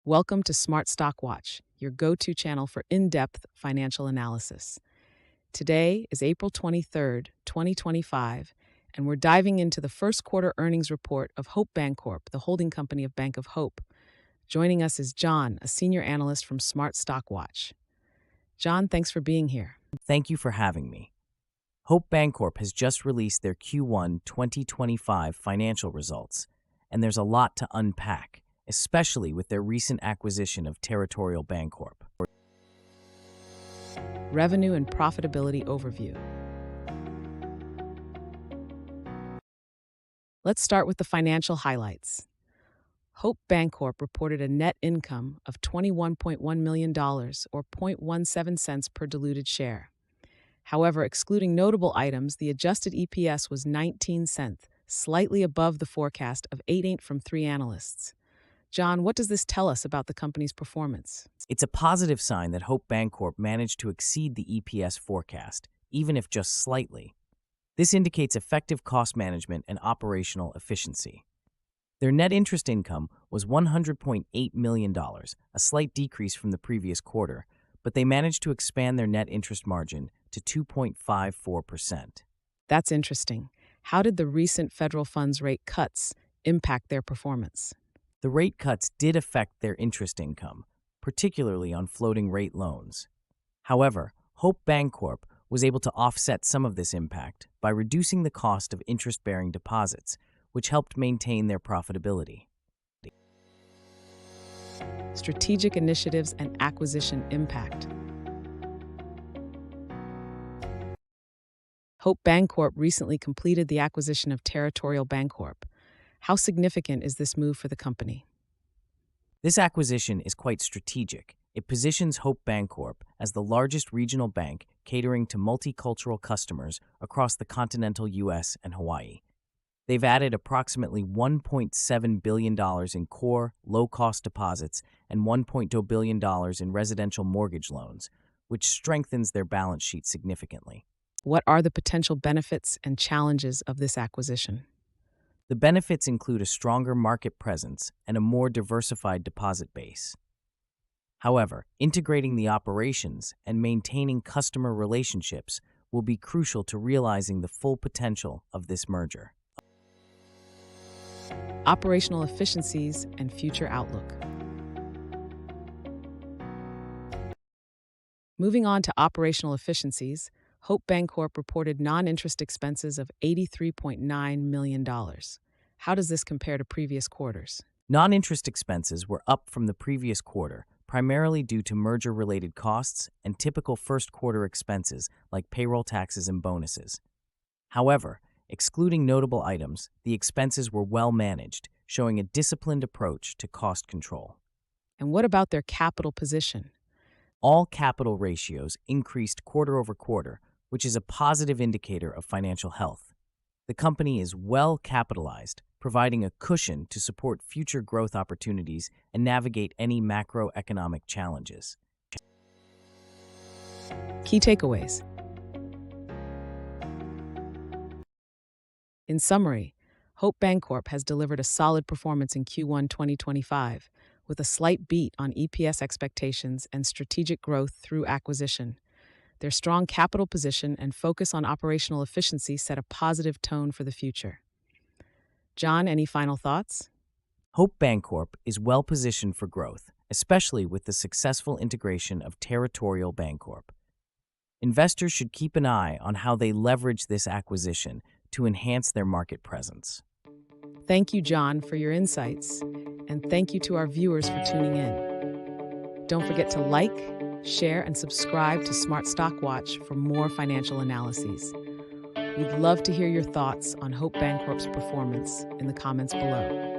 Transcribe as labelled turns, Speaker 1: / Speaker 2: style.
Speaker 1: Welcome to Smart Stock Watch, your go-to channel for in-depth financial analysis. Today is April 23rd, 2025, and we're diving into the first quarter earnings report of Hope Bancorp, the holding company of Bank of Hope. Joining us is John, a senior analyst from Smart Stock Watch. John, thanks for being here.
Speaker 2: Thank you for having me. Hope Bancorp has just released their Q1 2025 financial results, and there's a lot to unpack, especially with their recent acquisition of Territorial Bancorp.
Speaker 1: Revenue and profitability overview. Let's start with the financial highlights. Hope Bancorp reported a net income of $21.1 million, or 0.17 cents per diluted share. However, excluding notable items, the adjusted EPS was 19 cents, slightly above the forecast of 8 from 3 analysts. John, what does this tell us about the company's performance?
Speaker 2: It's a positive sign that Hope Bancorp managed to exceed the EPS forecast, even if just slightly. This indicates effective cost management and operational efficiency. Their net interest income was $100.8 million, a slight decrease from the previous quarter, but they managed to expand their net interest margin to 2.54%.
Speaker 1: That's interesting. How did the recent federal funds rate cuts impact their performance?
Speaker 2: The rate cuts did affect their interest income, particularly on floating rate loans. However, Hope Bancorp was able to offset some of this impact by reducing the cost of interest-bearing deposits, which helped maintain their profitability.
Speaker 1: Strategic initiatives and acquisition impact. Hope Bancorp recently completed the acquisition of Territorial Bancorp. How significant is this move for the company?
Speaker 2: This acquisition is quite strategic. It positions Hope Bancorp as the largest regional bank catering to multicultural customers across the continental U.S. and Hawaii. They've added approximately $1.7 billion in core, low-cost deposits and $1.2 billion in residential mortgage loans, which strengthens their balance sheet significantly.
Speaker 1: What are the potential benefits and challenges of this acquisition?
Speaker 2: The benefits include a stronger market presence and a more diversified deposit base. However, integrating the operations and maintaining customer relationships will be crucial to realizing the full potential of this merger.
Speaker 1: Operational efficiencies and future outlook. Moving on to operational efficiencies, Hope Bancorp reported non-interest expenses of $83.9 million. How does this compare to previous quarters?
Speaker 2: Non-interest expenses were up from the previous quarter, primarily due to merger-related costs and typical first-quarter expenses like payroll taxes and bonuses. However, excluding notable items, the expenses were well managed, showing a disciplined approach to cost control.
Speaker 1: And what about their capital position?
Speaker 2: All capital ratios increased quarter over quarter, which is a positive indicator of financial health. The company is well capitalized, providing a cushion to support future growth opportunities and navigate any macroeconomic challenges.
Speaker 1: Key takeaways. In summary, Hope Bancorp has delivered a solid performance in Q1 2025, with a slight beat on EPS expectations and strategic growth through acquisition. Their strong capital position and focus on operational efficiency set a positive tone for the future. John, any final thoughts?
Speaker 2: Hope Bancorp is well positioned for growth, especially with the successful integration of Territorial Bancorp. Investors should keep an eye on how they leverage this acquisition to enhance their market presence.
Speaker 1: Thank you, John, for your insights, and thank you to our viewers for tuning in. Don't forget to like, share, and subscribe to Smart Stock Watch for more financial analyses. We'd love to hear your thoughts on Hope Bancorp's performance in the comments below.